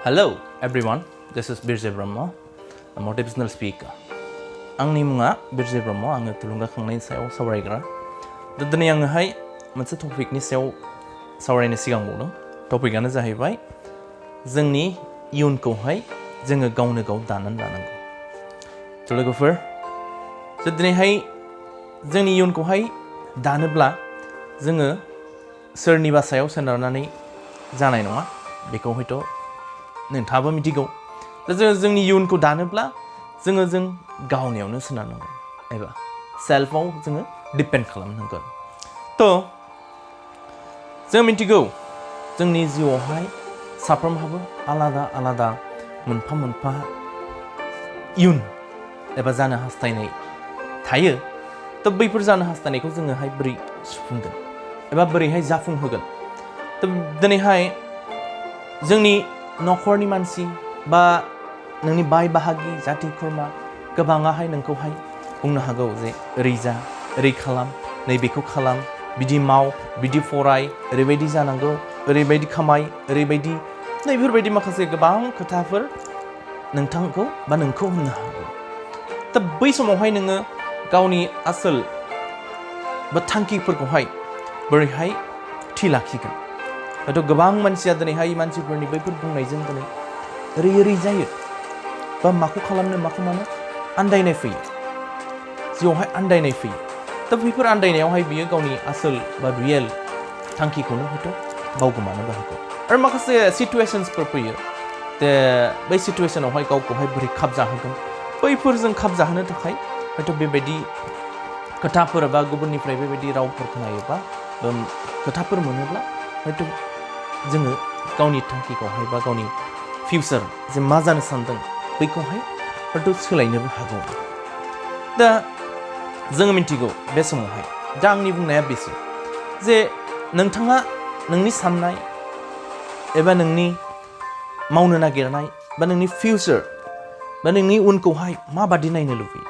Hello everyone, this is Birjoy Brahma, a motivational speaker. आंनि मुङा बिरजय ब्रह्म आङो थुलुंगाखांनायनि सायाव सावरायग्रा दा दिनै आङोहाय मोनसे टपिकनि सायाव सावरायनो सिगांबावदों टपिकआनो जाहैबाय जोंनि इयुनखौहाय जोङो गावनो गाव दानानै लानांगौ थ' लोगोफोर दिनैहाय जोंनि इयुनखौहाय दानोब्ला जोङो सोरनिबा सायाव सोनारनानै जानाय नङा बेखौ हयथ' नोंथाङाबो मिथिगौ दा जोंनि इयुनखौ दानोब्ला जों गावनियावनो सोनारनांगोन एबा सेल्फआव जोङो डिपेन्ड खालामनांगोन थ' जों मिथिगौ जोंनि जिउआवहाय साफ्रोमहाबो आलादा आलादा मोनफा मोनफा इयुन एबा जानो हास्थायनाय थायो थ' बैफोर जानो हास्थायनायखौ जोङोहाय बोरै सुफुंगोन एबा बोरैहाय जाफुंहोगोन थ' दिनैहाय जोंनि न'खरनि मानसि बा नोंनि बाय बाहागि जाथि खुरमा गोबाङाहाय नोंखौहाय बुंनो हागौ जे ओरै जा ओरै खालाम नैबेखौ खालाम बिदि माव बिदि फराय ओरैबायदि जानांगौ ओरैबायदि खामाय ओरैबायदि नैफोरबायदि माखासे गोबां खोथाफोर नोंथांखौ बा नोंखौ होननो हागौ दा बै समावहाय नोङो गावनि आसोल बा थांखिफोरखौहाय बोरैहाय थि लाखिगोन हयथ' गोबां मानसिया दिनैहाय मानसिफोरनि बैफोर बुंनायजों दिनै ओरै जायो बा माखौ खालामनो माखौ मानो आन्दायनाय फैयो जिउआवहाय आन्दायनाय फैयो दा बैफोर आन्दायनायावहाय बियो गावनि आसोल बा रियेल थांखिखौनो हयथ' बावगोमानोबो हागौ आरो माखासे सिटुवेशन्सफोर फैयो जे बै सिटुवेशनावहाय गावखौहाय बोरै खाबजाहोगोन बैफोरजों खाबजाहोनो थाखाय हयथ' बेबायदि खोथाफोर बा गुबुननिफ्राय बेबायदि रावफोर खोनायोबा खोथाफोर मोनोब्ला हयथ' जोङो गावनि थांखिखौहाय बा गावनि फिउचार जे मा जानो सानदों बैखौहाय हयथ' सोलायनोबो हागौ दा जोङो मिथिगौ बे समावहाय दा आंनि बुंनाया बेसो जे नोंथाङा नोंनि साननाय एबा नोंनि मावनो नागिरनाय बा नोंनि फिउचार बा नोंनि उनखौहाय माबादि नायनो लुबैयो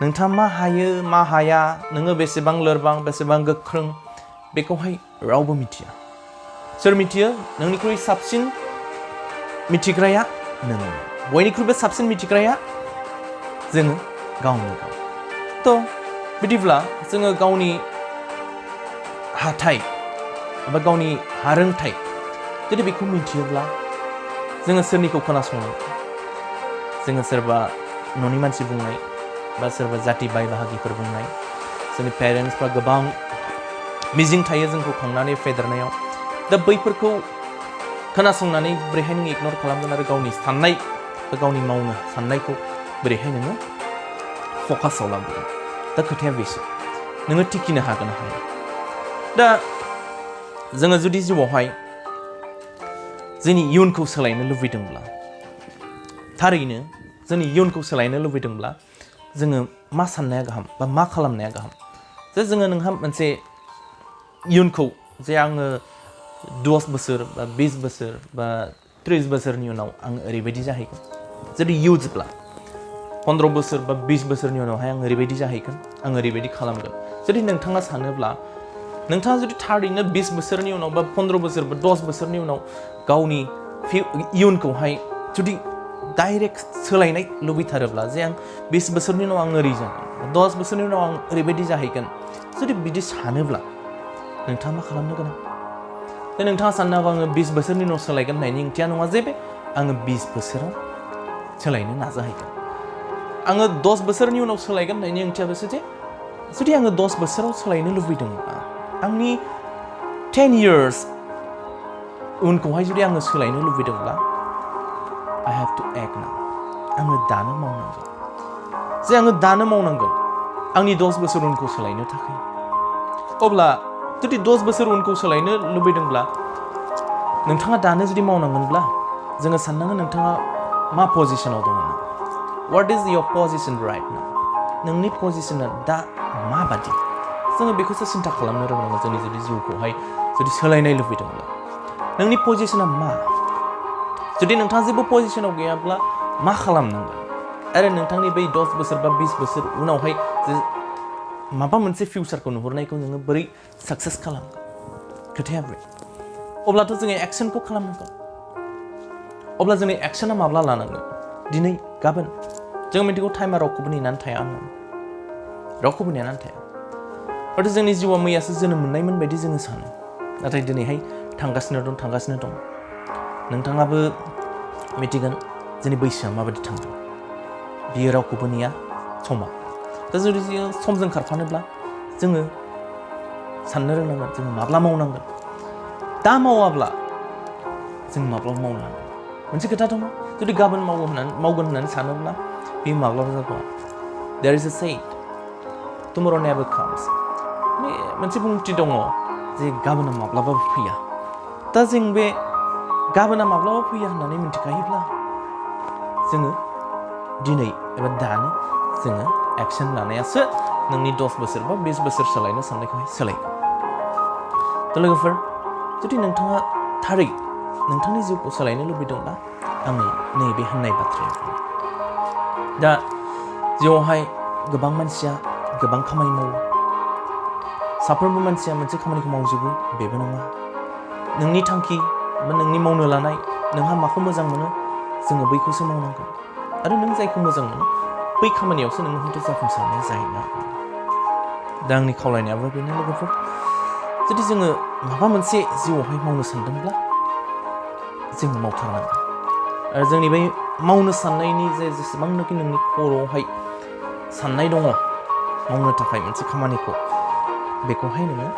नोंथाङा मा हायो मा हाया नोङो बेसेबां लोरबां बेसेबां गोख्रों बेखौहाय रावबो मिथिया सोर मिथियो नोंनिख्रुइ साबसिन मिथिग्राया नोङो बयनिख्रुइबो साबसिन मिथिग्राया जोङो गावनो गाव थ' बिदिब्ला जोङो गावनि हाथाय एबा गावनि हारोंथाय जुदि बेखौ मिथियोब्ला जोङो सोरनिखौ खोनासंनांगौ जोङो सोरबा न'नि मानसि बुंनाय बा सोरबा जाथि बाय बाहागिफोर बुंनाय जोंनि पेरेन्टसफ्रा गोबां मिजिं थायो जोंखौ खांनानै फेदेरनायाव दा बैफोरखौ खोनासंनानै बोरैहाय नों इगनर खालामगोन आरो गावनि साननाय बा गावनि मावनो साननायखौ बोरैहाय नोङो फकासाव लाबोगोन दा खोथाया बेसो नोङो थिखिनो हागोन हाया दा जोङो जुदि जिउआवहाय जोंनि इयुनखौ सोलायनो लुबैदोंब्ला थारैनो जोंनि इयुनखौ सोलायनो लुबैदोंब्ला जोङो मा साननाया गाहाम बा मा खालामनाया गाहाम जे जोङो नोंहा मोनसे इयुनखौ जे आङो 10 बोसोर बा 20 बोसोर बा 30 बोसोरनि उनाव आं ओरैबायदि जाहैगोन जुदि इयुथ्सब्ला 15 बोसोर बा 20 बोसोरनि उनावहाय आं ओरैबायदि जाहैगोन आं ओरैबायदि खालामगोन जुदि नोंथाङा सानोब्ला नोंथाङा जुदि थारैनो 20 बोसोरनि उनाव बा 15 बोसोर बा 10 बोसोरनि उनाव गावनि इयुनखौहाय जुदि डाइरेक्ट सोलायनाय लुबैथारोब्ला जे आं 20 बोसोरनि उनाव आं ओरै जागोन 10 बोसोरनि उनाव आं ओरैबायदि जाहैगोन जुदि बिदि सानोब्ला नोंथाङा मा खालामनो गोनां दा नोंथाङा साननो हागौ आङो 20 बोसोरनि उनाव सोलायगोन होननायनि ओंथिया नङा जे बे आङो 20 बोसोराव सोलायनो नाजाहैगोन आङो 10 बोसोरनि उनाव सोलायगोन होननायनि ओंथिया बेसो जे जुदि आङो 10 बोसोराव सोलायनो लुबैदोंब्ला आंनि 10 years उनखौहाय जुदि आङो सोलायनो लुबैदोंब्ला I have to act now आङो दानो मावनांगोन जे आङो दानो मावनांगोन आंनि 10 बोसोर उनखौ सोलायनो थाखाय अब्ला जुदि 10 बोसोर उनखौ सोलायनो लुबैदोंब्ला नोंथाङा दानो जुदि मावनांगोनब्ला जोङो साननांगोन नोंथाङा मा पजिशनाव दङ What is your position right now नोंनि पजिशना दा माबादि जोङो बेखौसो सिन्था खालामनो रोंनांगोन जोंनि जुदि जिउखौहाय जुदि सोलायनाय लुबैदोंब्ला नोंनि पजिशना मा जुदि नोंथाङा जेबो पजिशनाव गैयाब्ला मा खालामनांगोन आरो नोंथांनि बै 10 बोसोर बा 20 बोसोर उनावहाय माबा मोनसे फिउचारखौ नुहुरनायखौ नोङो बोरै साक्सेस खालामगोन खोथाया बे अब्लाथ' जोङो एक्शनखौ खालामनांगोन अब्ला जोंनि एक्शना माब्ला लानांगोन दिनै गाबोन जों मिथिगौ टाइमा रावखौबो नेनानै थाया रावखौबो नेनानै थाया हयथ' जोंनि जिउआ मैयासो जोनोम मोननायमोन बायदि जोङो सानो नाथाय दिनैहाय थांगासिनो दं नोंथाङाबो मिथिगोन जोंनि बैसोआ माबायदि थांदों बियो रावखौबो नेया समा दा जुदि जोङो समजों खारफानोब्ला जोङो साननो रोंनांगोन जोङो माब्ला मावनांगोन दा मावाब्ला जों माब्ला मावनो हागोन मोनसे खोथा दङ जुदि गाबोन मावगोन होननानै सानोब्ला बे माब्लाबा जागोन there is a saying tomorrow never comes मोनसे बुंथि दङ जे गाबोना माब्लाबाबो फैया दा जों बे गाबोना माब्लाबा फैया होननानै मिन्थिखायोब्ला जोङो दिनै एबा दानो जोङो एक्शन लानायासो नोंनि 10 बोसोर बा 20 बोसोर सोलायनो साननायखौहाय सोलायगोन थ' लोगोफोर जुदि नोंथाङा थारै नोंथांनि जिउखौ सोलायनो लुबैदोंब्ला आंनि नैबे होननाय बाथ्राया दा जिउआवहाय गोबां मानसिया गोबां खामानि मावो साफ्रोमबो मानसिया मोनसे खामानिखौ मावजोबो बेबो नङा नोंनि थांखि बा नोंनि मावनो लानाय नोंहा माखौ मोजां मोनो जोङो बैखौसो मावनांगोन आरो नों जायखौ मोजां मोनो बै खामानियावसो नोङो हयथ' जाफुंसारनाया जाहैनो हागौ दा आंनि खावलायनायाबो बेनो लोगोफोर जुदि जोङो माबा मोनसे जिउआवहाय मावनो सानदोंब्ला जोङो मावथारनांगोन आरो जोंनि बै मावनो साननायनि जेसेबांनाखि नोंनि खर'आवहाय साननाय दङ मावनो थाखाय मोनसे खामानिखौ बेखौहाय नोङो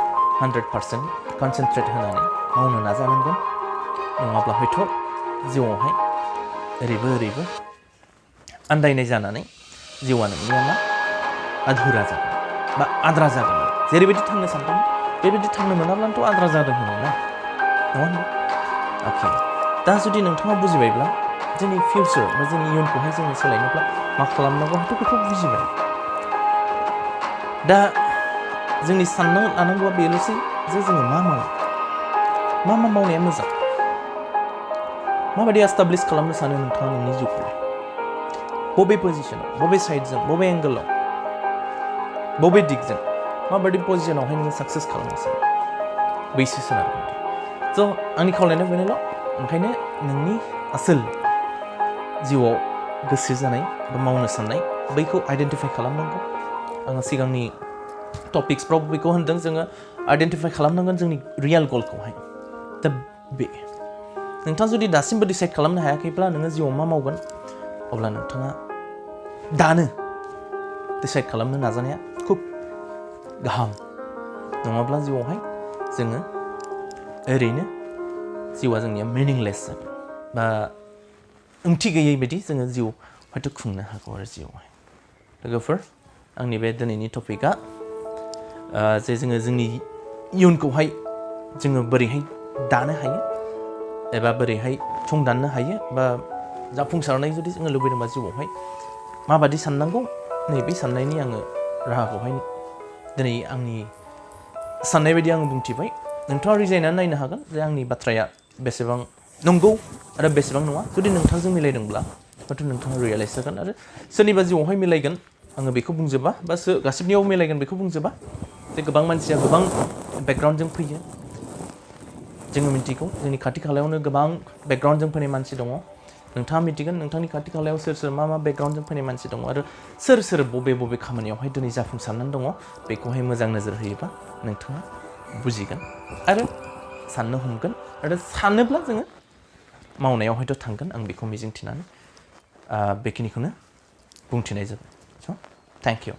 100% कनसेन्ट्रेट होनानै मावनो नाजानांगोन नङाब्ला हयथ' जिउआवहाय ओरैबो आन्दायनाय जानानै जिउआ नोंनिया मा आधुरा जागोन बा आद्रा जागोन जेरैबायदि थांनो सानदोंमोन बेबायदि थांनो मोनाब्लाथ' आद्रा जादों होनो ना नङा होनबा अके दा जुदि नोंथाङा बुजिबायब्ला जोंनि फिउचार बा जोंनि इयुनखौहाय जोङो सोलायनोब्ला मा खालामनांगौ हयथ' बेखौ बुजिबाय दा जोंनि साननो लानांगौआ बेल'सै जे जोङो मा मावनाया मोजां माबायदि एस्टाब्लिश खालामनो सानो नोंथाङा नोंनि जिउखौ बबे पजिशनाव बबे साइडजों बबे एंगोलाव बबे दिगजों माबायदि पजिशनावहाय नोङो साक्सेस खालामनो सानो बैसो सोनारगोन स' आंनि खावलायनाया बेनोल' ओंखायनो नोंनि आसोल जिउआव गोसो जानाय बा मावनो साननाय बैखौ आइडेन्टिफाइ खालामनांगौ आङो सिगांनि टपिक्सफ्राव बेखौ होनदों जोङो आइडेन्टिफाइ खालामनांगोन जोंनि रियेल गलखौहाय दा बे नोंथाङा जुदि दासिमबो डिसाइड खालामनो हायाखैब्ला नोङो जिउआव मा मावगोन अब्ला नोंथाङा दानो डिसाइड खालामनो नाजानाया खुब गाहाम नङाब्ला जिउआवहाय जोङो ओरैनो जिउआ जोंनिया मिनिंलेस जागोन बा ओंथि गैयै बायदि जोङो जिउ हयथ' खुंनो हागौ आरो जिउआवहाय लोगोफोर आंनि बे दिनैनि टपिकआ जे जोङो जोंनि इयुनखौहाय जोङो बोरैहाय दानो हायो एबा बोरैहाय संदाननो हायो बा जाफुंसारनाय जुदि जोङो लुबैदोंबा जिउआवहाय माबादि साननांगौ नैबे साननायनि आङो राहाखौहाय दिनै आंनि साननाय बायदि आङो बुंथिबाय नोंथाङा रिजायनानै नायनो हागोन जे आंनि बाथ्राया बेसेबां नंगौ आरो बेसेबां नङा जुदि नोंथांजों मिलायदोंब्ला हयथ' नोंथाङा रियेलाइज जागोन आरो सोरनिबा जिउआवहाय मिलायगोन आङो बेखौ बुंजोबा बा गासिबनियाव मिलायगोन बेखौ बुंजोबा जे गोबां मानसिया गोबां बेकग्राउन्डजों फैयो जोङो मिथिगौ जोंनि खाथि खालायावनो गोबां बेकग्राउन्डजों फैनाय मानसि दङ नोंथाङा मिथिगोन नोंथांनि खाथि खालायाव सोर मा बेकग्राउन्डजों फैनाय मानसि दङ आरो सोर बबे खामानियावहाय दिनै जाफुंसारनानै दङ बेखौहाय मोजां नोजोर होयोबा नोंथाङा बुजिगोन आरो साननो हमगोन आरो सानोब्ला जोङो मावनायाव हयथ' थांगोन आं बेखौ मिजिंथिनानै बेखिनिखौनो बुंथिनाय जाबाय स' थेंक इउ